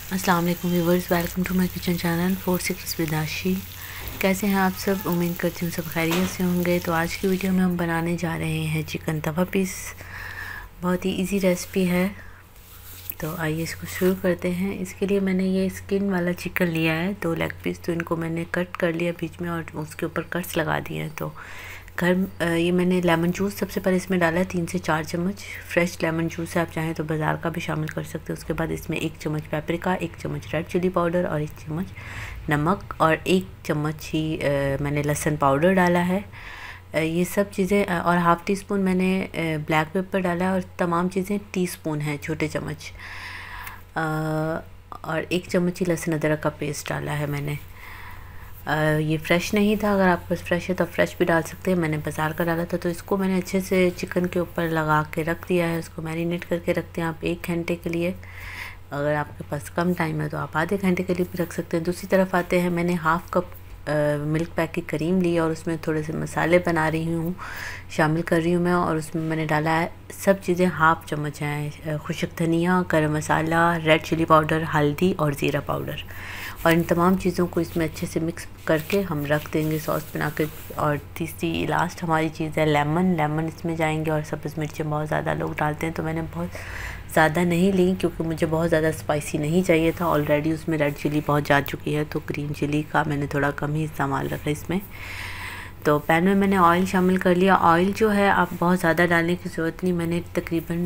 अस्सलाम वालेकुम viewers, welcome to my kitchen channel 46 with Aashi. कैसे हैं आप सब? उम्मीद करती हूँ सब खैरियत से होंगे। तो आज की वीडियो में हम बनाने जा रहे हैं चिकन तवा पीस। बहुत ही इजी रेसिपी है, तो आइए इसको शुरू करते हैं। इसके लिए मैंने ये स्किन वाला चिकन लिया है, 2 लेग पीस। तो इनको मैंने कट कर लिया बीच में और उसके ऊपर कट्स लगा दिए हैं। तो ये मैंने लेमन जूस सबसे पहले इसमें डाला है 3 से 4 चम्मच। फ्रेश लेमन जूस है, आप चाहें तो बाज़ार का भी शामिल कर सकते हैं। उसके बाद इसमें 1 चम्मच पेपरिका, 1 चम्मच रेड चिली पाउडर और 1 चम्मच नमक और 1 चम्मच ही मैंने लहसुन पाउडर डाला है। ये सब चीज़ें और हाफ़ टी स्पून मैंने ब्लैक पेपर डाला है और तमाम चीज़ें टीस्पून हैं, छोटे चम्मच। और 1 चम्मच ही लहसुन अदरक का पेस्ट डाला है मैंने। ये फ़्रेश नहीं था, अगर आपके पास फ़्रेश है तो फ़्रेश भी डाल सकते हैं। मैंने बाज़ार का डाला था। तो इसको मैंने अच्छे से चिकन के ऊपर लगा के रख दिया है। इसको मैरिनेट करके रखते हैं आप 1 घंटे के लिए। अगर आपके पास कम टाइम है तो आप आधे घंटे के लिए भी रख सकते हैं। दूसरी तरफ आते हैं, मैंने हाफ़ कप मिल्क पैक की क्रीम ली और उसमें थोड़े से मसाले बना रही हूँ, शामिल कर रही हूँ मैं। और उसमें मैंने डाला है सब चीज़ें हाफ़ चम्मच हैं, खुशक धनिया, गरम मसाला, रेड चिली पाउडर, हल्दी और ज़ीरा पाउडर। और इन तमाम चीज़ों को इसमें अच्छे से मिक्स करके हम रख देंगे सॉस बना के। और तीसरी लास्ट हमारी चीज़ है लेमन इसमें जाएंगे। और सब्ज़ मिर्चें बहुत ज़्यादा लोग डालते हैं, तो मैंने बहुत ज़्यादा नहीं ली क्योंकि मुझे बहुत ज़्यादा स्पाइसी नहीं चाहिए था। ऑलरेडी उसमें रेड चिली बहुत जा चुकी है, तो ग्रीन चिली का मैंने थोड़ा कम ही इस्तेमाल रखा इसमें। तो पैन में मैंने ऑयल शामिल कर लिया। ऑयल जो है आप बहुत ज़्यादा डालने की ज़रूरत नहीं, मैंने तकरीबन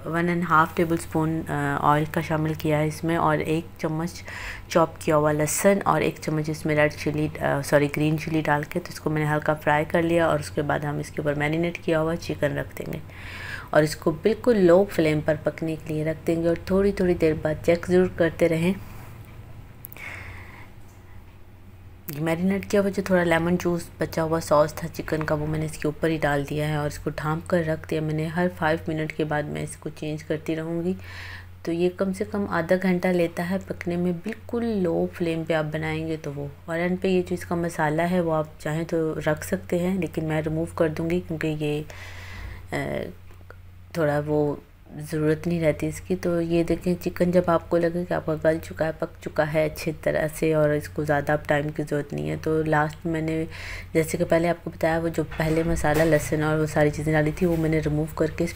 1.5 टेबल स्पून ऑयल का शामिल किया है इसमें। और 1 चम्मच चॉप किया हुआ लहसुन और 1 चम्मच इसमें ग्रीन चिली डाल के तो इसको मैंने हल्का फ्राई कर लिया। और उसके बाद हम इसके ऊपर मैरिनेट किया हुआ चिकन रख देंगे और इसको बिल्कुल लो फ्लेम पर पकने के लिए रख देंगे। और थोड़ी थोड़ी देर बाद चेक ज़रूर करते रहें। मैरिनेट किया हुआ जो थोड़ा लेमन जूस बचा हुआ सॉस था चिकन का, वो मैंने इसके ऊपर ही डाल दिया है और इसको ढाँप कर रख दिया मैंने। हर 5 मिनट के बाद मैं इसको चेंज करती रहूँगी। तो ये कम से कम आधा घंटा लेता है पकने में। बिल्कुल लो फ्लेम पे आप बनाएंगे तो वो। और एंड पे ये जो इसका मसाला है वो आप चाहें तो रख सकते हैं, लेकिन मैं रिमूव कर दूँगी क्योंकि ये थोड़ा वो ज़रूरत नहीं रहती इसकी। तो ये देखें, चिकन जब आपको लगे कि आपका गल चुका है, पक चुका है अच्छी तरह से और इसको ज़्यादा टाइम की ज़रूरत नहीं है, तो लास्ट में मैंने जैसे कि पहले आपको बताया, वो जो पहले मसाला लहसुन और वो सारी चीज़ें डाली थी वो मैंने रिमूव करके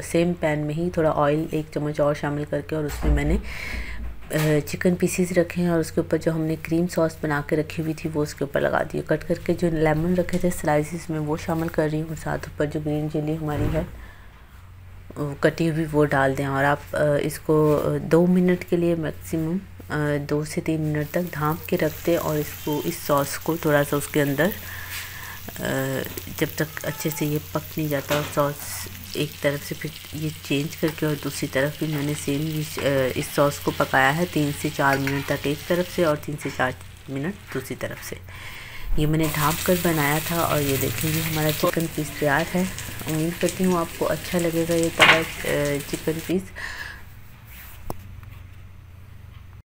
सेम पैन में ही थोड़ा ऑयल 1 चम्मच और शामिल करके और उसमें मैंने चिकन पीसीस रखे हैं और उसके ऊपर जो हमने क्रीम सॉस बना के रखी हुई थी वो उसके ऊपर लगा दिए। कट करके जो लेमन रखे थे स्लाइसिस में वो शामिल कर रही हूँ। साथ ऊपर जो ग्रीन चिली हमारी है कटी हुई वो डाल दें। और आप इसको 2 मिनट के लिए मैक्सिमम 2 से 3 मिनट तक ढाँप के रख दें। और इसको इस सॉस को थोड़ा सा उसके अंदर जब तक अच्छे से ये पक नहीं जाता और सॉस एक तरफ से फिर ये चेंज करके और दूसरी तरफ भी मैंने सेम इस सॉस को पकाया है 3 से 4 मिनट तक एक तरफ से और 3 से 4 मिनट दूसरी तरफ से। ये मैंने ढाँप कर बनाया था। और ये देखिए हमारा चिकन पीस तैयार है। उम्मीद करती हूँ आपको अच्छा लगेगा ये तवा चिकन पीस।